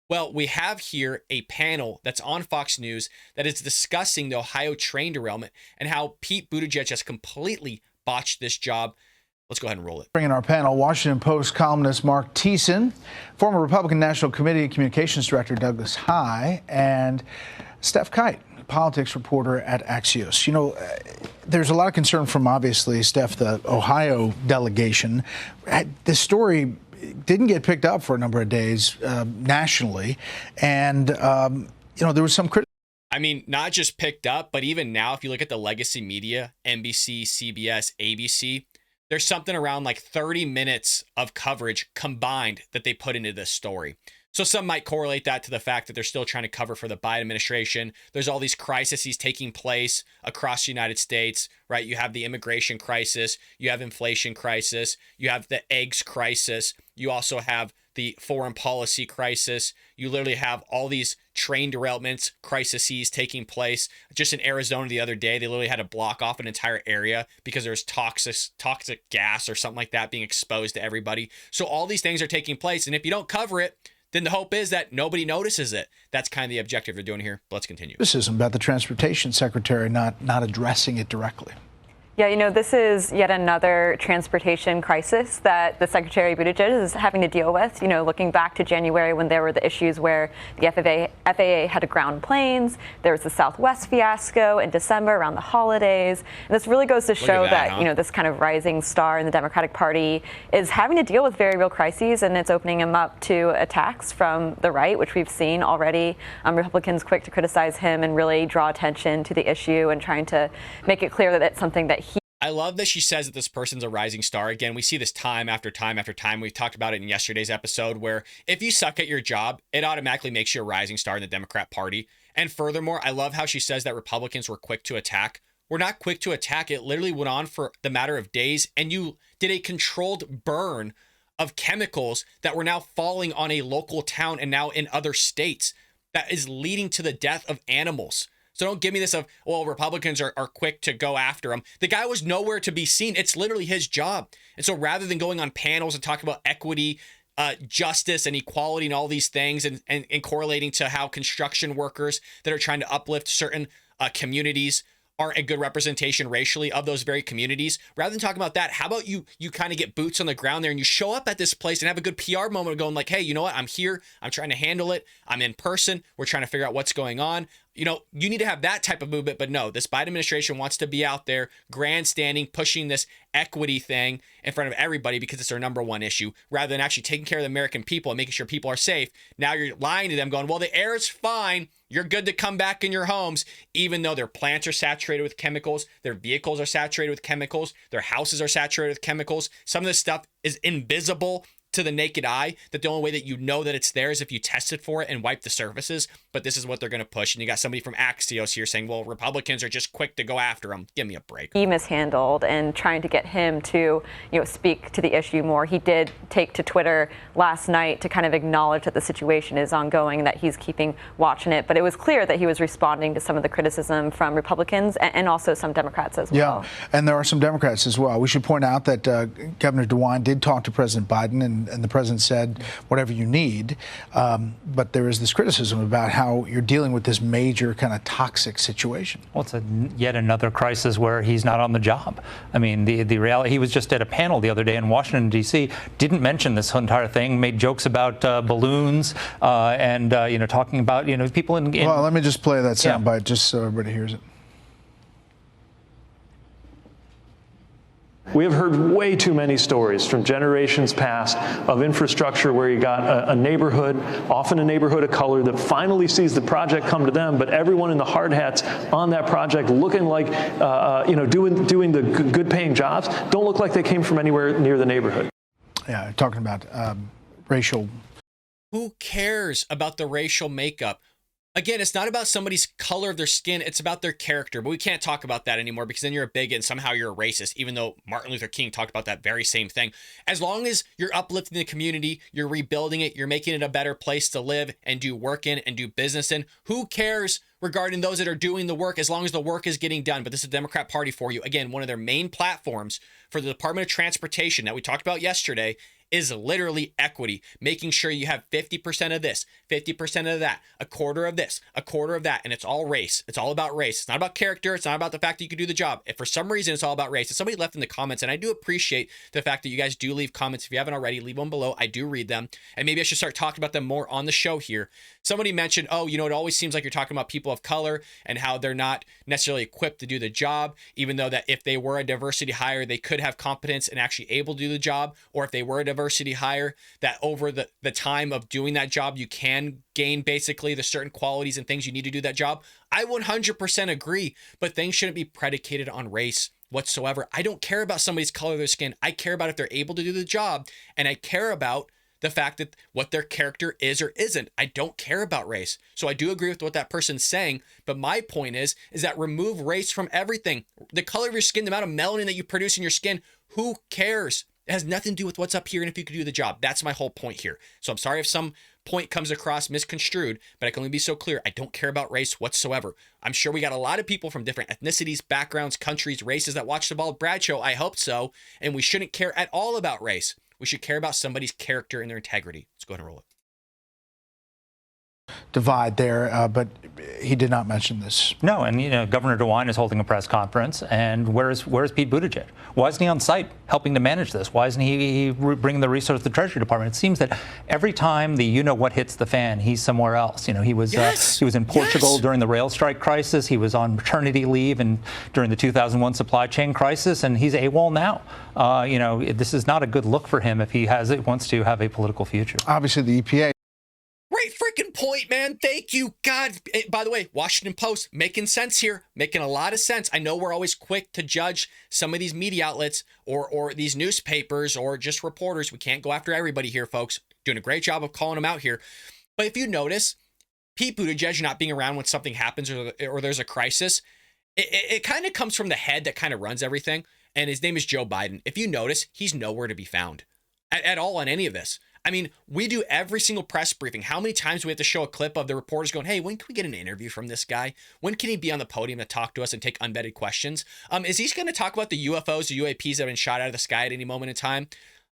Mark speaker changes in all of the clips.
Speaker 1: Well, we have here a panel that's on Fox News that is discussing the Ohio train derailment and how Pete Buttigieg has completely botched this job. Let's go ahead and roll it.
Speaker 2: Bringing our panel, Washington Post columnist Mark Thiessen, former Republican National Committee Communications Director Douglas High, and Steph Kite, politics reporter at Axios. You know, there's a lot of concern from, obviously, Steph, the Ohio delegation. This story didn't get picked up for a number of days nationally, and, you know, there was some criticism.
Speaker 1: I mean, not just picked up, but even now, if you look at the legacy media, NBC, CBS, ABC, there's something around like 30 minutes of coverage combined that they put into this story. So some might correlate that to the fact that they're still trying to cover for the Biden administration. There's all these crises taking place across the United States, right? You have the immigration crisis, you have inflation crisis, you have the eggs crisis, you also have the foreign policy crisis. You literally have all these train derailments, crises taking place. Just in Arizona the other day, they literally had to block off an entire area because there was toxic gas or something like that being exposed to everybody. So all these things are taking place, and if you don't cover it, then the hope is that nobody notices it. That's kind of the objective they're doing here. But let's continue.
Speaker 2: Criticism about the transportation secretary not addressing it directly.
Speaker 3: Yeah, you know, this is yet another transportation crisis that the Secretary Buttigieg is having to deal with. You know, looking back to January when there were the issues where the FAA had to ground planes, there was the Southwest fiasco in December around the holidays. And this really goes to show that, you know, this kind of rising star in the Democratic Party is having to deal with very real crises, and it's opening him up to attacks from the right, which we've seen already. Republicans quick to criticize him and really draw attention to the issue and trying to make it clear that it's something that
Speaker 1: I love that she says that this person's a rising star. Again, we see this time after time after time. We talked about it in yesterday's episode where if you suck at your job, it automatically makes you a rising star in the Democrat Party. And furthermore, I love how she says that Republicans were quick to attack. We're not quick to attack. It literally went on for the matter of days, and you did a controlled burn of chemicals that were now falling on a local town and now in other states that is leading to the death of animals. So don't give me this of, well, Republicans are quick to go after him. The guy was nowhere to be seen. It's literally his job. And so rather than going on panels and talking about equity, justice and equality and all these things and correlating to how construction workers that are trying to uplift certain communities aren't a good representation racially of those very communities. Rather than talking about that, how about you kind of get boots on the ground there and you show up at this place and have a good PR moment of going like, hey, you know what? I'm here. I'm trying to handle it. I'm in person. We're trying to figure out what's going on. You know, you need to have that type of movement, but no, this Biden administration wants to be out there grandstanding, pushing this equity thing in front of everybody because it's their number one issue, rather than actually taking care of the American people and making sure people are safe. Now you're lying to them going, well, the air is fine. You're good to come back in your homes, even though their plants are saturated with chemicals, their vehicles are saturated with chemicals, their houses are saturated with chemicals. Some of this stuff is invisible to the naked eye, that the only way that you know that it's there is if you tested for it and wipe the surfaces. But this is what they're going to push. And you got somebody from Axios here saying, well, Republicans are just quick to go after them. Give me a break.
Speaker 3: He mishandled and trying to get him to, you know, speak to the issue more. He did take to Twitter last night to kind of acknowledge that the situation is ongoing, that he's keeping watching it. But it was clear that he was responding to some of the criticism from Republicans and also some Democrats as well.
Speaker 2: Yeah, and there are some Democrats as well. We should point out that Governor DeWine did talk to President Biden, and the president said, whatever you need. But there is this criticism about how you're dealing with this major kind of toxic situation.
Speaker 4: Well, it's yet another crisis where he's not on the job. I mean, the reality, he was just at a panel the other day in Washington, D.C., didn't mention this entire thing, made jokes about balloons and, you know, talking about, you know, people in.
Speaker 2: Well, let me just play that soundbite just so everybody hears it.
Speaker 5: We have heard way too many stories from generations past of infrastructure where you got a neighborhood, often a neighborhood of color, that finally sees the project come to them, but everyone in the hard hats on that project looking like, you know, doing the good paying jobs, don't look like they came from anywhere near the neighborhood.
Speaker 2: Yeah, talking about racial.
Speaker 1: Who cares about the racial makeup? Again, it's not about somebody's color of their skin. It's about their character. But we can't talk about that anymore because then you're a bigot and somehow you're a racist, even though Martin Luther King talked about that very same thing. As long as you're uplifting the community, you're rebuilding it, you're making it a better place to live and do work in and do business in, who cares regarding those that are doing the work as long as the work is getting done? But this is the Democrat Party for you. Again, one of their main platforms for the Department of Transportation that we talked about yesterday is literally equity, making sure you have 50% of this, 50% of that, a quarter of this, a quarter of that, and it's all race. It's all about race. It's not about character. It's not about the fact that you can do the job. If for some reason it's all about race, if somebody left in the comments, and I do appreciate the fact that you guys do leave comments. If you haven't already, leave them below. I do read them, and maybe I should start talking about them more on the show here. Somebody mentioned, oh, it always seems like you're talking about people of color and how they're not necessarily equipped to do the job, even though that if they were a diversity hire, they could have competence and actually able to do the job. Or if they were a diversity hire, that over the time of doing that job, you can gain basically the certain qualities and things you need to do that job. I 100% agree, but things shouldn't be predicated on race whatsoever. I don't care about somebody's color of their skin. I care about if they're able to do the job, and I care about the fact that what their character is or isn't. I don't care about race. So I do agree with what that person's saying, but my point is that remove race from everything. The color of your skin, the amount of melanin that you produce in your skin, who cares? It has nothing to do with what's up here and if you could do the job. That's my whole point here. So I'm sorry if some point comes across misconstrued, but I can only be so clear. I don't care about race whatsoever. I'm sure we got a lot of people from different ethnicities, backgrounds, countries, races that watch the Bald Brad Show. I hope so. And we shouldn't care at all about race. We should care about somebody's character and their integrity. Let's go ahead and roll it.
Speaker 2: Divide there, but he did not mention this.
Speaker 4: No, and Governor DeWine is holding a press conference, and where's Pete Buttigieg? Why isn't he on site helping to manage this? Why isn't he bringing the resource to the Treasury Department? It seems that every time the what hits the fan, he's somewhere else. He was in Portugal during the rail strike crisis. He was on maternity leave and during the 2001 supply chain crisis, and he's AWOL now. This is not a good look for him if he wants to have a political future.
Speaker 2: Obviously, the EPA.
Speaker 1: Great freaking point, man. Thank you. God. By the way, Washington Post, making sense here. Making a lot of sense. I know we're always quick to judge some of these media outlets or these newspapers or just reporters. We can't go after everybody here, folks. Doing a great job of calling them out here. But if you notice, Pete Buttigieg not being around when something happens or there's a crisis, it kind of comes from the head that kind of runs everything. And his name is Joe Biden. If you notice, he's nowhere to be found at all on any of this. I mean, we do every single press briefing. How many times do we have to show a clip of the reporters going, hey, when can we get an interview from this guy? When can he be on the podium to talk to us and take unvetted questions? Is he going to talk about the UFOs, the UAPs that have been shot out of the sky at any moment in time?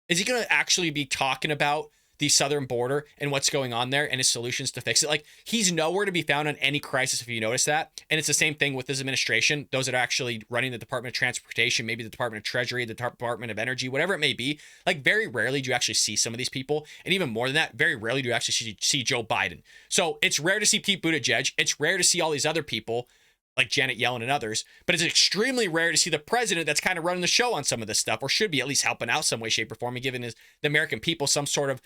Speaker 1: Is he going to actually be talking about the southern border and what's going on there and his solutions to fix it? Like, he's nowhere to be found on any crisis, if you notice that. And it's the same thing with this administration, those that are actually running the Department of Transportation, maybe the Department of Treasury, the Department of Energy, whatever it may be. Like, very rarely do you actually see some of these people. And even more than that, very rarely do you actually see Joe Biden. So it's rare to see Pete Buttigieg. It's rare to see all these other people like Janet Yellen and others, but it's extremely rare to see the president that's kind of running the show on some of this stuff, or should be at least helping out some way, shape, or form, and giving the American people some sort of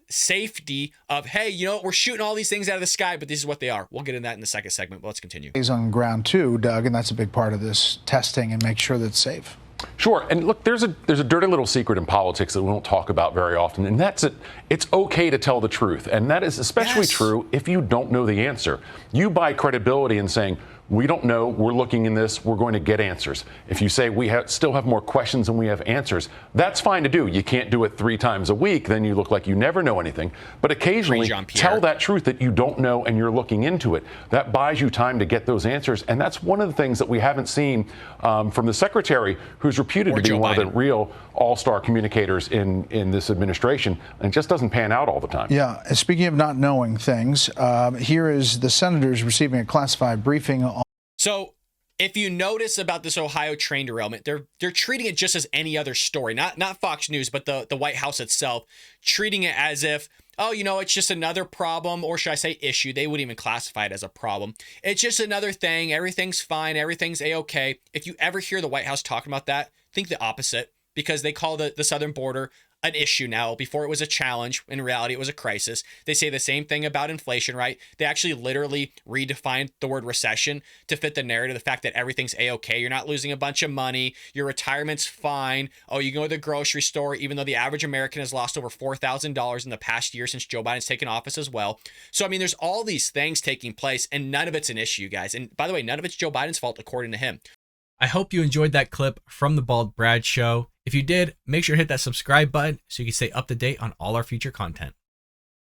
Speaker 1: safety of, hey, we're shooting all these things out of the sky, but this is what they are. We'll get into that in the second segment, but let's continue.
Speaker 2: He's on the ground too, Doug, and that's a big part of this testing and make sure that it's safe.
Speaker 6: Sure. And look, there's a dirty little secret in politics that we don't talk about very often, and that's it. It's okay to tell the truth. And that is especially true if you don't know the answer. You buy credibility in saying, we don't know, we're looking in this, we're going to get answers. If you say we still have more questions than we have answers, that's fine to do. You can't do it 3 times a week, then you look like you never know anything. But occasionally, tell that truth that you don't know and you're looking into it. That buys you time to get those answers. And that's one of the things that we haven't seen from the secretary, who's reputed to be one of the real all-star communicators in this administration, and it just doesn't pan out all the time.
Speaker 2: Yeah. And speaking of not knowing things, here is the senators receiving a classified briefing on.
Speaker 1: So if you notice about this Ohio train derailment, they're treating it just as any other story, not Fox News, but the White House itself, treating it as if, oh, it's just another problem, or should I say issue? They wouldn't even classify it as a problem. It's just another thing. Everything's fine. Everything's A-okay. If you ever hear the White House talking about that, think the opposite, because they call the southern border an issue now. Before it was a challenge. In reality, it was a crisis. They say the same thing about inflation, right? They actually literally redefined the word recession to fit the narrative, the fact that everything's A-okay. You're not losing a bunch of money. Your retirement's fine. Oh, you go to the grocery store, even though the average American has lost over $4,000 in the past year since Joe Biden's taken office as well. So, I mean, there's all these things taking place, and none of it's an issue, guys. And by the way, none of it's Joe Biden's fault, according to him.
Speaker 7: I hope you enjoyed that clip from the Bald Brad Show. If you did, make sure to hit that subscribe button so you can stay up to date on all our future content.